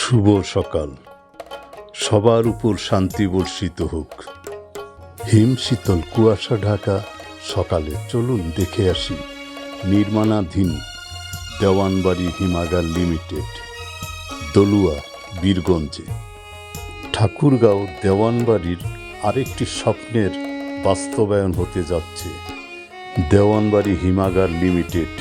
শুভ সকাল, সবার উপর শান্তি বর্ষিত হোক। হিম শীতল কুয়াশা ঢাকা সকালে চলুন দেখে আসি নির্মাণাধীন দেওয়ানবাড়ি হিমাগার লিমিটেড, দলুয়া, বীরগঞ্জে। ঠাকুরগাঁও দেওয়ানবাড়ির আরেকটি স্বপ্নের বাস্তবায়ন হতে যাচ্ছে। দেওয়ানবাড়ি হিমাগার লিমিটেড।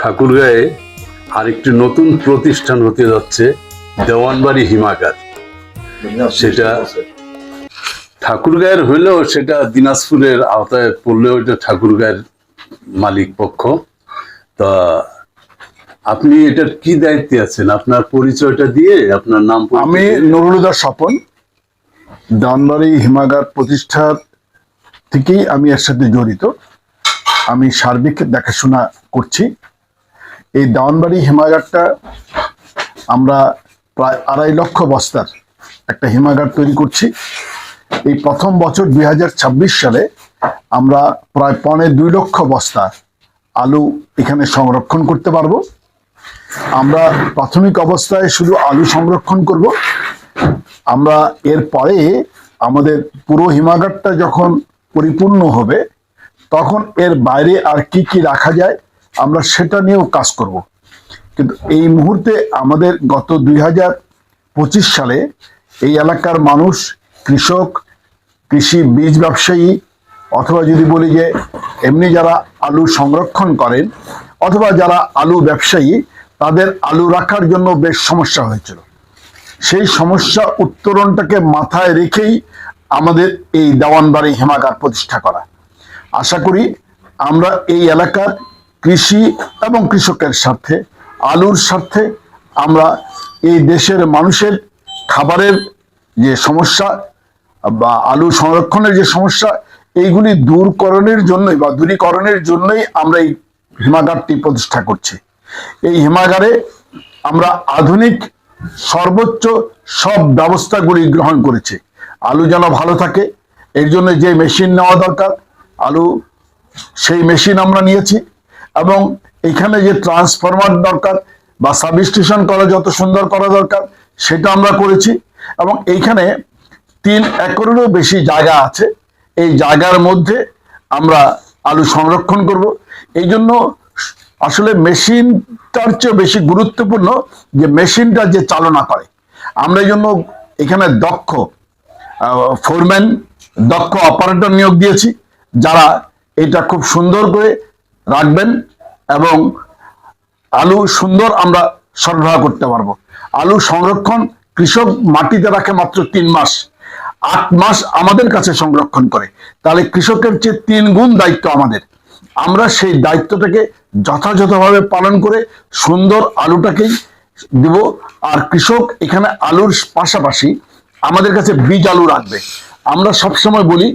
ঠাকুরগাঁয়ে আরেকটি নতুন প্রতিষ্ঠান হতে যাচ্ছে, দেওয়ানবাড়ি হিমাগার। সেটা ঠাকুরগাঁয়ের হইলেও সেটা দিনাজপুরের আওতায় পড়লেও এটা ঠাকুরগাঁয়ের মালিক পক্ষ। তা আপনি এটার কি দায়িত্বে আছেন? আপনার পরিচয়টা দিয়ে আপনার নাম। আমি নুরুল হুদা স্বপন, দেওয়ানবাড়ি হিমাগার প্রতিষ্ঠার থেকেই আমি এর সাথে জড়িত। আমি সার্বিক দেখাশোনা করছি। এই দেওয়ানবাড়ি হিমাগারটা আমরা প্রায় 2.5 লক্ষ বস্তার একটা হিমাগার তৈরি করছি। এই প্রথম বছর 2026 সালে আমরা প্রায় 2.25 লক্ষ বস্তা আলু এখানে সংরক্ষণ করতে পারবো। আমরা প্রাথমিক অবস্থায় শুধু আলু সংরক্ষণ করব। আমরা এরপরে আমাদের পুরো হিমাগারটা যখন পরিপূর্ণ হবে তখন এর বাইরে আর কি কি রাখা যায় আমরা সেটা নিয়েও কাজ করব। কিন্তু এই মুহূর্তে আমাদের গত 2025 সালে এই এলাকার মানুষ, কৃষক, কৃষি বীজ ব্যবসায়ী, অথবা যদি বলি যে এমনি যারা আলু সংরক্ষণ করেন অথবা যারা আলু ব্যবসায়ী, তাদের আলু রাখার জন্য বেশ সমস্যা হয়েছিল। সেই সমস্যা উত্তরণটাকে মাথায় রেখেই আমাদের এই দেওয়ানবাড়ি হিমাগার প্রতিষ্ঠা করা। আশা করি আমরা এই এলাকার কৃষি এবং কৃষকের স্বার্থে, আলুর স্বার্থে আমরা এই দেশের মানুষের খাবারের যে সমস্যা বা আলু সংরক্ষণের যে সমস্যা, এইগুলি দূরীকরণের জন্যই আমরা এই হিমাগারটি প্রতিষ্ঠা করছি। এই হিমাগারে আমরা আধুনিক সর্বোচ্চ সব ব্যবস্থাগুলি গ্রহণ করেছি। আলু যেন ভালো থাকে এর জন্য যে মেশিন নেওয়া দরকার, আলু সেই মেশিন আমরা নিয়েছি। এবং এখানে যে ট্রান্সফরমার দরকার বা সাবস্টেশন করা যত সুন্দর করা দরকার সেটা আমরা করেছি। এবং এইখানে 3 একরেরও বেশি জায়গা আছে। এই জায়গার মধ্যে আমরা আলু সংরক্ষণ করব। এই জন্য আসলে মেশিনটার চেয়ে বেশি গুরুত্বপূর্ণ যে মেশিনটা যে চালনা করে। আমরা এই জন্য এখানে দক্ষ ফোরম্যান, দক্ষ অপারেটর নিয়োগ দিয়েছি, যারা এটা খুব সুন্দর করে রাখবেন এবং আলু সুন্দর আমরা সরবরাহ করতে পারবো। আলু সংরক্ষণ কৃষক মাটিতে রাখে মাত্র 3 মাস, 8 মাস আমাদের কাছে সংরক্ষণ করে। তাহলে কৃষকের চেয়ে 3 গুণ দায়িত্ব আমাদের। আমরা সেই দায়িত্বটাকে যথাযথভাবে পালন করে সুন্দর আলুটাকেই দিব। আর কৃষক এখানে আলুর পাশাপাশি আমাদের কাছে বীজ আলু রাখবে। আমরা সবসময় বলি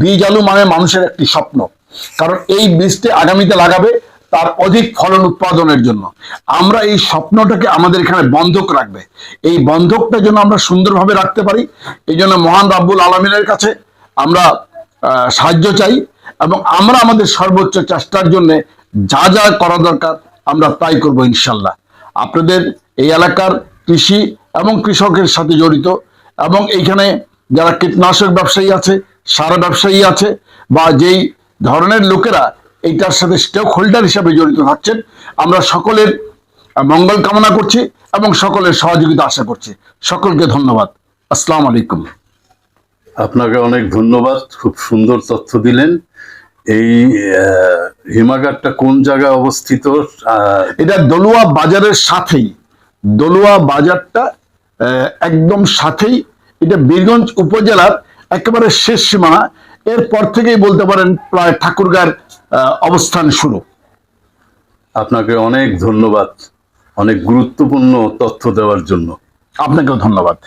বীজ আলু মানে মানুষের একটি স্বপ্ন, কারণ এই বীজটি আগামীতে লাগাবে তার অধিক ফলন উৎপাদনের জন্য। আমরা এই স্বপ্নটাকে আমাদের এখানে বন্ধক রাখবে। এই বন্ধকটা যেন আমরা সুন্দরভাবে রাখতে পারি, এই জন্য মহান রাব্বুল আলামিনের কাছে আমরা সাহায্য চাই এবং আমরা আমাদের সর্বোচ্চ চেষ্টার জন্য যা যা করা দরকার আমরা তাই করব ইনশাল্লাহ। আপনাদের এই এলাকার কৃষি এবং কৃষকের সাথে জড়িত এবং এইখানে যারা কীটনাশক ব্যবসায়ী আছে সারা ব্যবসায়ী আছে বা যেই ধরনের লোকেরা এইটার সাথে স্টেক হোল্ডার হিসাবে জড়িত থাকছেন, আমরা সকলের মঙ্গল কামনা করছি এবং সকলের সহযোগিতা আশা করছি। সকলকে ধন্যবাদ। আসসালামু আলাইকুম। আপনাকে অনেক ধন্যবাদ, খুব সুন্দর তথ্য দিলেন। এই হিমাগারটা কোন জায়গায় অবস্থিত? এটা দলুয়া বাজারের সাথেই, দলুয়া বাজারটা একদম সাথেই, এটা বীরগঞ্জ উপজেলার একেবারে শেষ সীমানা। এরপর থেকেই বলতে পারেন প্রায় ঠাকুরগাঁর অবস্থান শুরু। আপনাকে অনেক ধন্যবাদ অনেক গুরুত্বপূর্ণ তথ্য দেওয়ার জন্য। আপনাকেও ধন্যবাদ।